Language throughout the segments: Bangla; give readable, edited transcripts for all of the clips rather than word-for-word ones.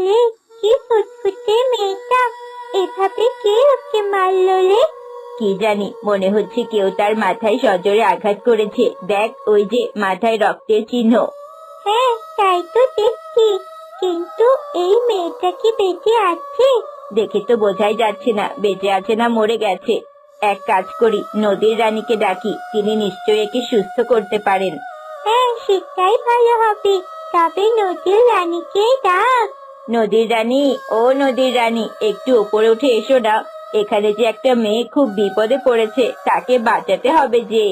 আরে কি ফুটফুটে মেয়েটা, এভাবে কে ওকে মারলো রে? কি জানি, মনে হচ্ছে কেউ তার মাথায় সজোরে আঘাত করেছে। দেখ, ওই যে মাথায় রক্তের চিহ্ন। হ্যাঁ, তাই তো দেখছি, কিন্তু এই মেয়েটা কি বেঁচে আছে? দেখে তো বোঝাই যাচ্ছে না বেঁচে আছে না মরে গেছে। এক কাজ করি, নদীর রানীকে ডাকি, তিনি নিশ্চয়ই একে সুস্থ করতে পারেন। হ্যাঁ, সেটাই ভালো হবে। তবে নদীর রানীকে ডাক। নদীর রানী, ও নদীর রানী, একটু উপরে উঠে এসো না। এখানে যে একটা মেয়ে খুব বিপদে পড়েছে, তাকে বাঁচাতে হবে যে।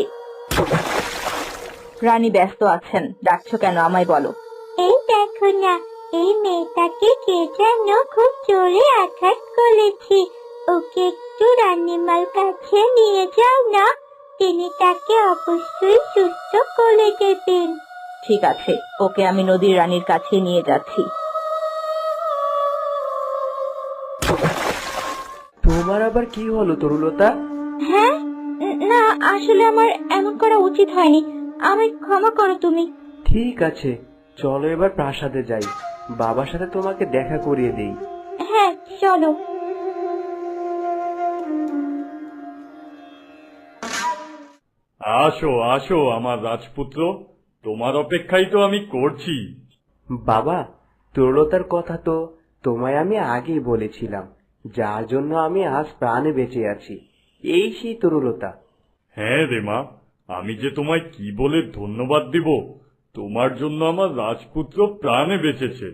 রানী ব্যস্ত আছেন, ডাকছো কেন আমায় বলো। এই দেখো না, এই মেয়েটাকে কে যেন খুব জোরে আঘাত করেছে। ওকে একটু রানীমার কাছে নিয়ে যাও না, তিনি তাকে অবশ্যই সুস্থ করে দেবেন। ঠিক আছে, ওকে আমি নদীর রানীর কাছে নিয়ে যাচ্ছি। তোমার আবার কি হলো তরুলতা? হ্যাঁ, না আসলে আমার এমন করা উচিত হয়নি, আমায় ক্ষমা করো তুমি। ঠিক আছে, চলো এবার প্রাসাদে যাই, বাবার সাথে তোমাকে দেখা করিয়ে দেই। হ্যাঁ চলো। আসো আসো আমার রাজপুত্র, তোমার অপেক্ষাই তো আমি করছি। বাবা, তরুলতার কথা তো তোমায় আমি আগেই বলেছিলাম, যার জন্য আমি আজ প্রাণে বেঁচে আছি। এই সেই তরুলতা। হ্যাঁ রে মা, আমি যে তোমায় কি বলে ধন্যবাদ দিব, তোমার জন্য আমার রাজপুত্র প্রাণে বেঁচেছে।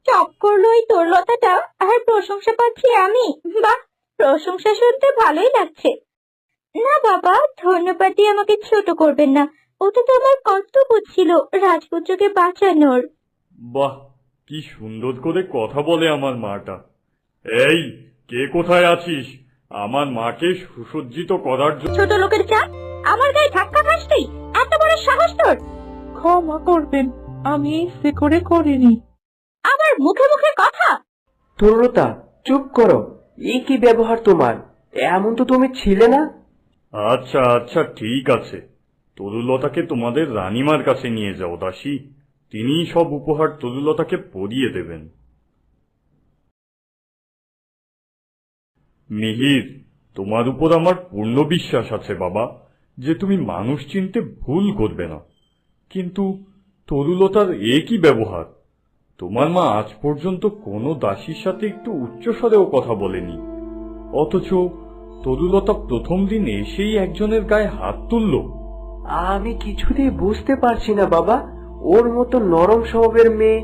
চপ করলো এই তরলতাটা, আর প্রশংসা পাচ্ছি আমি। বাহ, প্রশংসা শুনতে ভালোই লাগছে। না বাবা, ধন্যবাদ দিয়ে আমাকে ছোট করবেন না, ওটা তো আমার কর্তব্য ছিল রাজপুত্রকে বাঁচানোর। বাহ, কি সুন্দর করে কথা বলে আমার মাটা। এই, কে কোথায় আছিস? আমার মাকে সুসজ্জিত করার জন্য। ছোট লোকের চাপ, আমার গায়ে ধাক্কা খাস তুই? এত বড় সাহস তোর! ক্ষমা করবেন, আমি ইচ্ছে করে করিনি। আবার মুখে মুখে কথা! তরুলতা, চুপ করো। এই কি ব্যবহার তোমার? এমন তো তুমি ছিলে না। আচ্ছা আচ্ছা, ঠিক আছে, তরুলতাকে তোমাদের রানীমার কাছে নিয়ে যাও দাসী, তিনিই সব উপহার তরুলতাকে পরিয়ে দেবেন। মিহির, তোমার উপর আমার পূর্ণ বিশ্বাস আছে বাবা, যে তুমি মানুষ চিনতে ভুল করবে না। কিন্তু তরুলতার এ কি ব্যবহার? তোমার মা আজ পর্যন্ত কোনো দাসীর সাথে একটু উচ্চস্বরেও কথা বলেনি, অথচ তরুলতা প্রথম দিন এসেই একজনের গায়ে হাত তুলল। আমি কিছুতেই বুঝতে পারছি না বাবা, ওর মতো নরম স্বভাবের মেয়ে